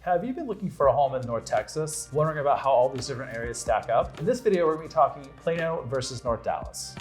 Have you been looking for a home in North Texas, wondering about how all these different areas stack up? In this video, we're going to be talking Plano versus North Dallas.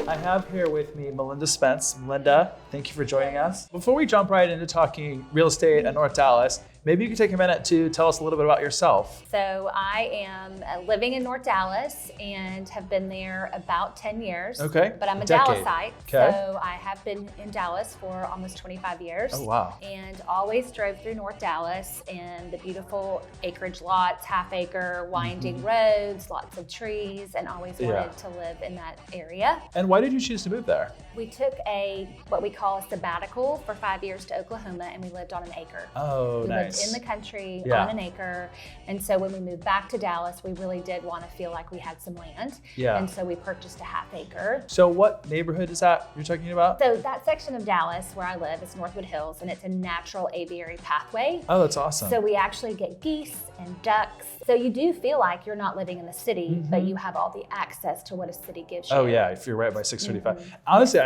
I have here with me Melinda Spence. Melinda, thank you for joining us. Before we jump right into talking real estate in North Dallas, maybe you could take a minute to tell us a little bit about yourself. So I am living in North Dallas and have been there about 10 years. Okay. But I'm a Decade. Dallasite. Okay. So I have been in Dallas for almost 25 years. Oh, wow. And always drove through North Dallas and the beautiful acreage lots, half acre, winding roads, lots of trees, and always wanted to live in that area. And why did you choose to move there? We took what we call a sabbatical for 5 years to Oklahoma, and we lived on an acre. Oh, we nice. lived in the country on an acre. And so when we moved back to Dallas, we really did want to feel like we had some land. Yeah. And so we purchased a half acre. So what neighborhood is that you're talking about? So that section of Dallas where I live is Northwood Hills, and it's a natural aviary pathway. Oh, that's awesome. So we actually get geese and ducks. So you do feel like you're not living in the city, but you have all the access to what a city gives you. Oh yeah, if you're right by 635. Honestly,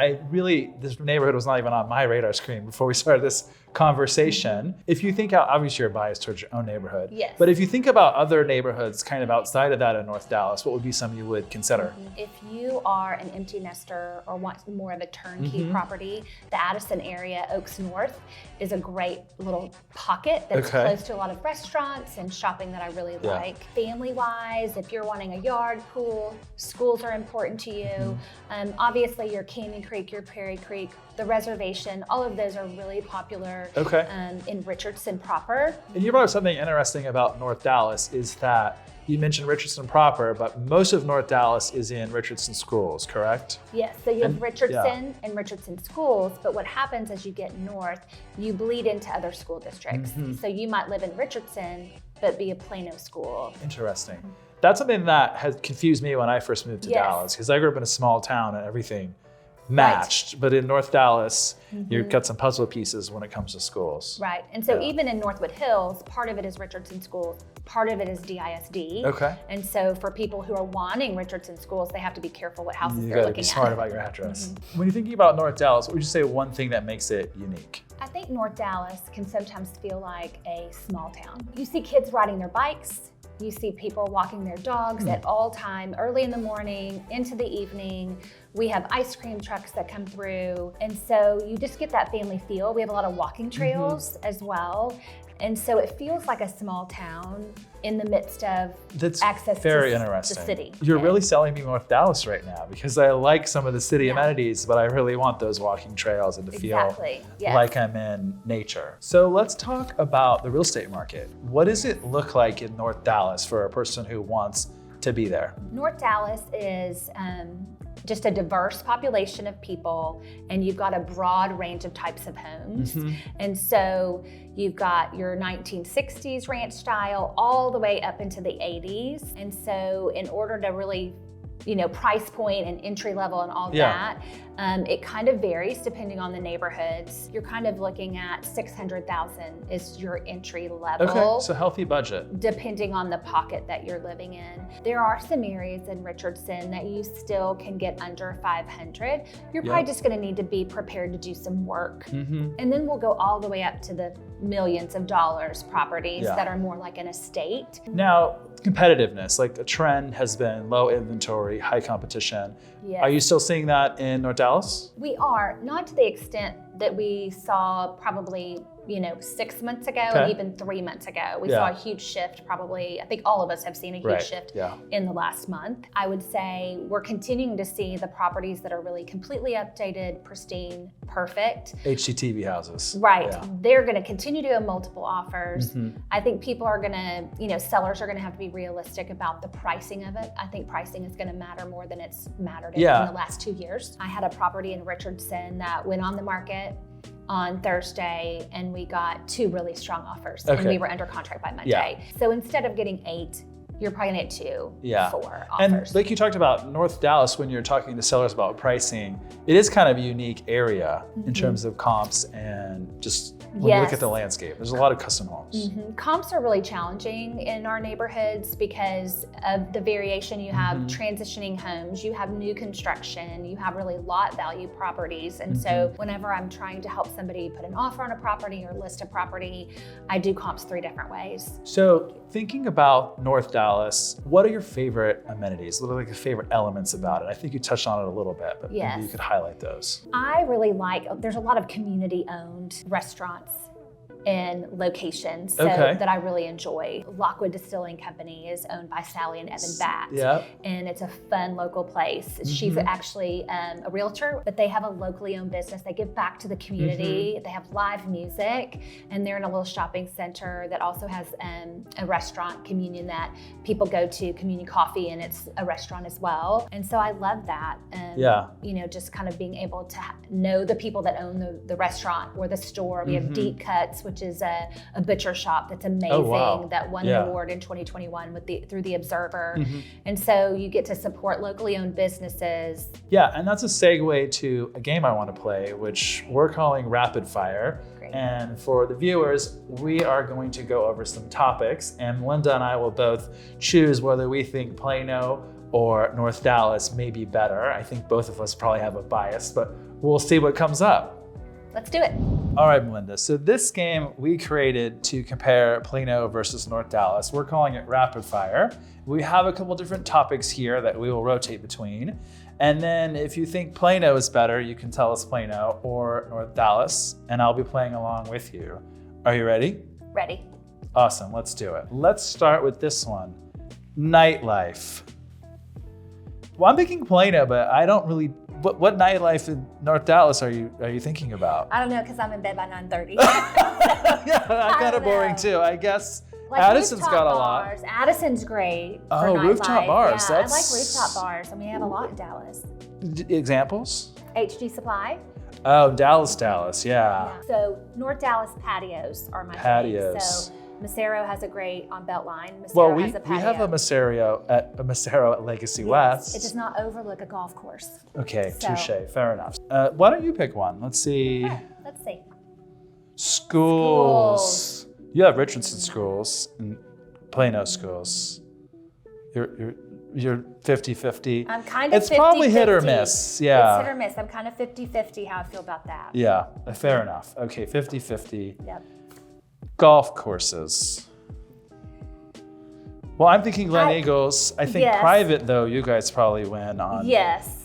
this neighborhood was not even on my radar screen before we started this conversation. If you think how, obviously you're biased towards your own neighborhood, Yes. but if you think about other neighborhoods kind of outside of that in North Dallas, what would be some you would consider? If you are an empty nester or want more of a turnkey property, the Addison area, Oaks North, is a great little pocket that's close to a lot of restaurants and shopping that I really like. Family-wise, if you're wanting a yard, pool, schools are important to you. Obviously, your Canyon Creek, your Prairie Creek, the reservation, all of those are really popular in Richardson proper. And you brought up something interesting about North Dallas is that you mentioned Richardson proper, but most of North Dallas is in Richardson schools, correct? Yes, so you have Richardson and Richardson schools, but what happens as you get north, you bleed into other school districts. So you might live in Richardson, but be a Plano school. Interesting. That's something that has confused me when I first moved to Dallas, because I grew up in a small town and everything matched, but in North Dallas, you've got some puzzle pieces when it comes to schools. Right, and so even in Northwood Hills, part of it is Richardson schools, part of it is DISD. Okay. And so for people who are wanting Richardson schools, they have to be careful what houses You they're gotta looking be smart at. about your address. When you're thinking about North Dallas, what would you say one thing that makes it unique? I think North Dallas can sometimes feel like a small town. You see kids riding their bikes, you see people walking their dogs at all time, early in the morning, into the evening. We have ice cream trucks that come through. And so you just get that family feel. We have a lot of walking trails as well. And so it feels like a small town in the midst of access very to interesting. the city. You're really selling me North Dallas right now because I like some of the city amenities, but I really want those walking trails and to feel like I'm in nature. So let's talk about the real estate market. What does it look like in North Dallas for a person who wants to be there? North Dallas is just a diverse population of people, and you've got a broad range of types of homes. And so you've got your 1960s ranch style all the way up into the 80s. And so in order to really, price point and entry level and all that, it kind of varies depending on the neighborhoods. You're kind of looking at $600,000 is your entry level. Okay, so healthy budget. Depending on the pocket that you're living in. There are some areas in Richardson that you still can get under 500. You're probably just gonna need to be prepared to do some work. And then we'll go all the way up to the millions of dollars properties that are more like an estate. Now, competitiveness, like the trend has been low inventory, high competition. Yes. Are you still seeing that in North Dallas? We are, not to the extent that we saw probably 6 months ago and even 3 months ago. We saw a huge shift probably. I think all of us have seen a huge shift in the last month. I would say we're continuing to see the properties that are really completely updated, pristine, perfect. HGTV houses. Right. They're going to continue to have multiple offers. I think people are going to, sellers are going to have to be realistic about the pricing of it. I think pricing is going to matter more than it's mattered in the last 2 years. I had a property in Richardson that went on the market on Thursday, and we got 2 really strong offers, and we were under contract by Monday. So instead of getting 8, you're probably gonna get 2, 4 offers. And like you talked about North Dallas, when you're talking to sellers about pricing, it is kind of a unique area in terms of comps and just when you look at the landscape. There's a lot of custom homes. Comps are really challenging in our neighborhoods because of the variation. You have transitioning homes, you have new construction, you have really lot value properties. And so whenever I'm trying to help somebody put an offer on a property or list a property, I do comps 3 different ways. So thinking about North Dallas, what are your favorite amenities? What are like the favorite elements about it? I think you touched on it a little bit, but maybe you could highlight those. I really like, there's a lot of community-owned restaurants in locations that I really enjoy. Lockwood Distilling Company is owned by Sally and Evan Batt. And it's a fun local place. She's actually a realtor, but they have a locally owned business. They give back to the community. They have live music, and they're in a little shopping center that also has a restaurant, Communion, that people go to, Communion Coffee, and it's a restaurant as well. And so I love that. You know, just kind of being able to know the people that own the restaurant or the store. We have Deep Cuts, which is a butcher shop that's amazing, that won an award in 2021 through the Observer. And so you get to support locally owned businesses. Yeah, and that's a segue to a game I want to play, which we're calling Rapid Fire. And for the viewers, we are going to go over some topics, and Melinda and I will both choose whether we think Plano or North Dallas may be better. I think both of us probably have a bias, but we'll see what comes up. Let's do it. All right, Melinda. So this game we created to compare Plano versus North Dallas. We're calling it Rapid Fire. We have a couple different topics here that we will rotate between. And then if you think Plano is better, you can tell us Plano or North Dallas, and I'll be playing along with you. Are you ready? Ready. Awesome, let's do it. Let's start with this one. Nightlife. Well, I'm thinking Plano, but I don't really. What nightlife in North Dallas are you thinking about? I don't know, because I'm in bed by 9:30. Yeah, I'm kind of boring too. I guess like Addison's got a lot. Addison's great. Oh, rooftop bars. Yeah, I like rooftop bars. I mean, we have a lot in Dallas. Examples? HG Supply. Oh, Dallas, yeah. So North Dallas patios are my favorite. So Macero has a great on Beltline. Macero has a patio. We have a Macero at Legacy West. It does not overlook a golf course. Okay, touche, fair enough. Why don't you pick one? Let's see. Sure, let's see. Schools. You have Richardson schools and Plano schools. You're 50-50. I'm kind of 50-50. It's probably hit or miss, yeah. It's hit or miss. I'm kind of 50-50 how I feel about that. Yeah, fair enough. Okay, 50-50. Yep. Golf courses. Well, I'm thinking Glen Eagles. I think private, though, you guys probably win on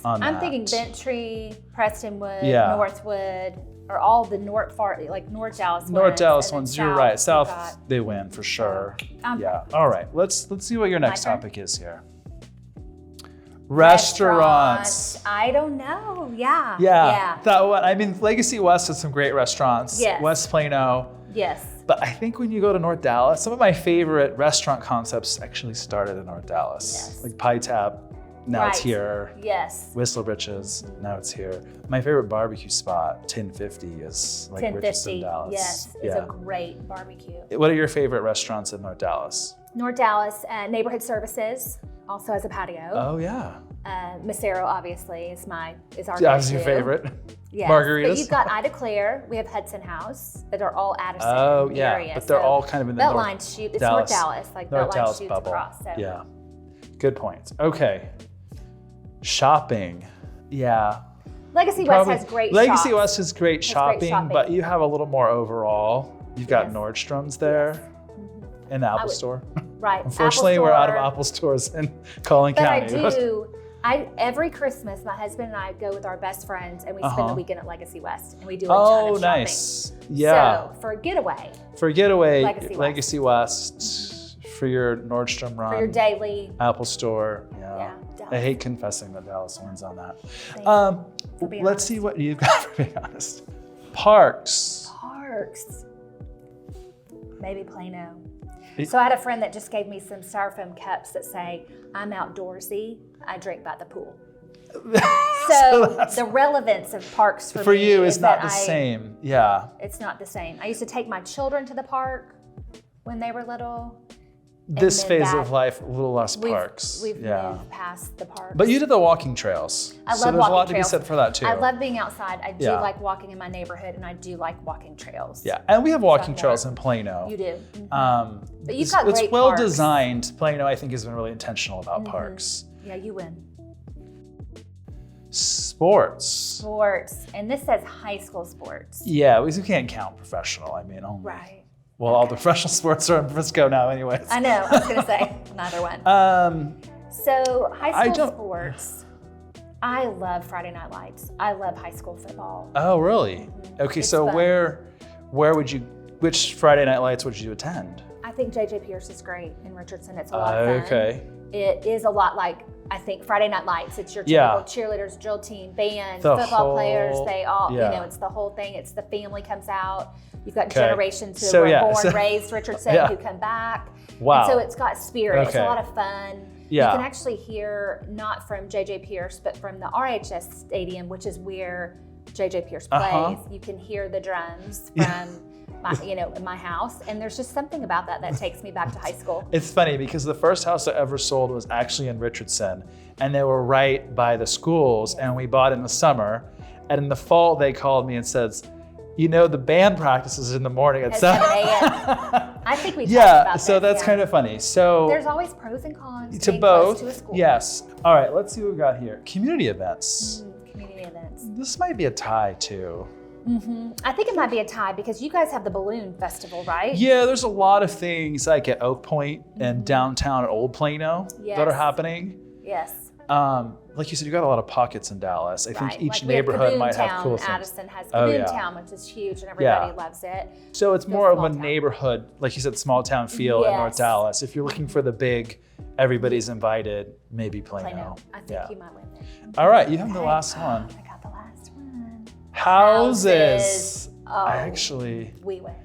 I'm thinking Bentry, Prestonwood, Northwood, or all the North Dallas ones. North Dallas ones, you're right. South, they win for sure. All right, let's see what your next topic is here. Restaurants. I don't know. Yeah. That one. I mean, Legacy West has some great restaurants. Yes. West Plano. Yes. But I think when you go to North Dallas, some of my favorite restaurant concepts actually started in North Dallas. Yes. Like Pie Tap, now it's here. Yes. Whistler Britches, now it's here. My favorite barbecue spot, 1050, is like 1050, Richardson, Dallas. Yes, it's a great barbecue. What are your favorite restaurants in North Dallas? North Dallas, Neighborhood Services also has a patio. Oh yeah. Macero obviously is our That's your favorite. Yeah. Margaritas. But you've got Ida Claire. We have Hudson House that are all Addison area. But they're all kind of in the Beltline shoot. It's North Dallas, like North Beltline Dallas shoots bubble. across. So. Yeah. Good point. Okay. Shopping. Yeah. Legacy West has great Legacy shops. West has great shopping, but you have a little more overall. You've got Nordstrom's there and the Apple Store. Right. Unfortunately, we're out of Apple stores in Collin County. Every Christmas, my husband and I go with our best friends and we spend the weekend at Legacy West and we do a ton of shopping. Nice. Yeah. So for a getaway. Legacy West. For your Nordstrom run. For your daily. Apple Store. Yeah. I hate confessing that Dallas wins on that. Let's see what you've got, for being honest. Parks. Maybe Plano. So I had a friend that just gave me some styrofoam cups that say, I'm outdoorsy, I drink by the pool. So the relevance of parks for me you is not the same. Yeah. It's not the same. I used to take my children to the park when they were little, This phase of life, a little less parks. We've moved past the parks. But you did the walking trails. I love so there's walking a lot trails. to be said for that too. I love being outside. I do like walking in my neighborhood, and I do like walking trails. Yeah, and we have walking trails in Plano. You do. But you've got great It's well parks. designed. Plano, I think, has been really intentional about parks. Yeah, you win. Sports. And this says high school sports. Yeah, we can't count professional. I mean, only. Right. Well, all the professional sports are in Frisco now anyways. I know, I was gonna say, neither one. So high school sports, I love Friday Night Lights. I love high school football. Oh, really? Okay, It's so fun. which Friday Night Lights would you attend? I think J.J. Pierce is great in Richardson. It's a lot of fun. Okay. It is a lot like, I think, Friday Night Lights. It's your typical cheerleaders, drill team, band, football players. They all, it's the whole thing. It's the family comes out. You've got generations who were born, raised Richardson who come back. Wow. And so it's got spirit. It's a lot of fun. Yeah. You can actually hear, not from J.J. Pierce, but from the RHS Stadium, which is where J.J. Pierce plays. You can hear the drums from in my house. And there's just something about that takes me back to high school. It's funny because the first house I ever sold was actually in Richardson, and they were right by the schools, and we bought in the summer. And in the fall, they called me and said, the band practices in the morning at 7 a.m. I think we talked about so this, that's kind of funny. So there's always pros and cons to being both. Close to a school. Yes. All right, let's see what we got here. Community events. Community events. This might be a tie too. I think it might be a tie because you guys have the balloon festival, right? Yeah, there's a lot of things like at Oak Point and downtown Old Plano that are happening. Yes. Like you said, you got a lot of pockets in Dallas. I think each like neighborhood might have cool things. Addison has Caboon Town, which is huge, and everybody loves it. So it's more of a neighborhood, like you said, small town feel in North Dallas. If you're looking for the big, everybody's invited, maybe Plano. I think you might win it. All right, you have the last one. I got the last one. Houses. Oh, we win.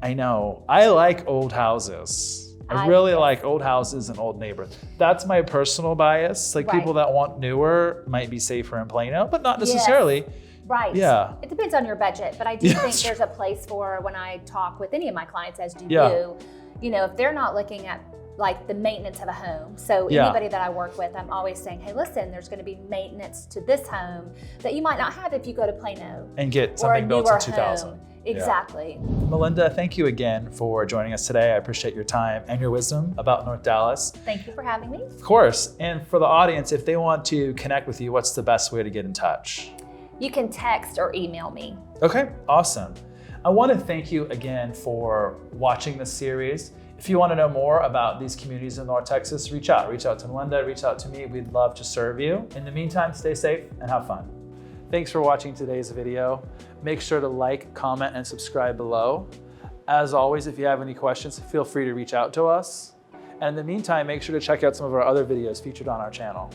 I know. I like old houses. I really like old houses and old neighborhoods. That's my personal bias. Like people that want newer might be safer in Plano, but not necessarily. Right. Yeah. It depends on your budget, but I do think there's a place for when I talk with any of my clients, as do you, if they're not looking at like the maintenance of a home. So anybody that I work with, I'm always saying, hey, listen, there's going to be maintenance to this home that you might not have if you go to Plano. And get something built in 2000. Home. Exactly. Yeah. Melinda, thank you again for joining us today. I appreciate your time and your wisdom about North Dallas. Thank you for having me. Of course. And for the audience, if they want to connect with you, what's the best way to get in touch? You can text or email me. Okay, awesome. I want to thank you again for watching this series. If you want to know more about these communities in North Texas, reach out. Reach out to Melinda, reach out to me. We'd love to serve you. In the meantime, stay safe and have fun. Thanks for watching today's video. Make sure to like, comment, and subscribe below. As always, if you have any questions, feel free to reach out to us. And in the meantime, make sure to check out some of our other videos featured on our channel.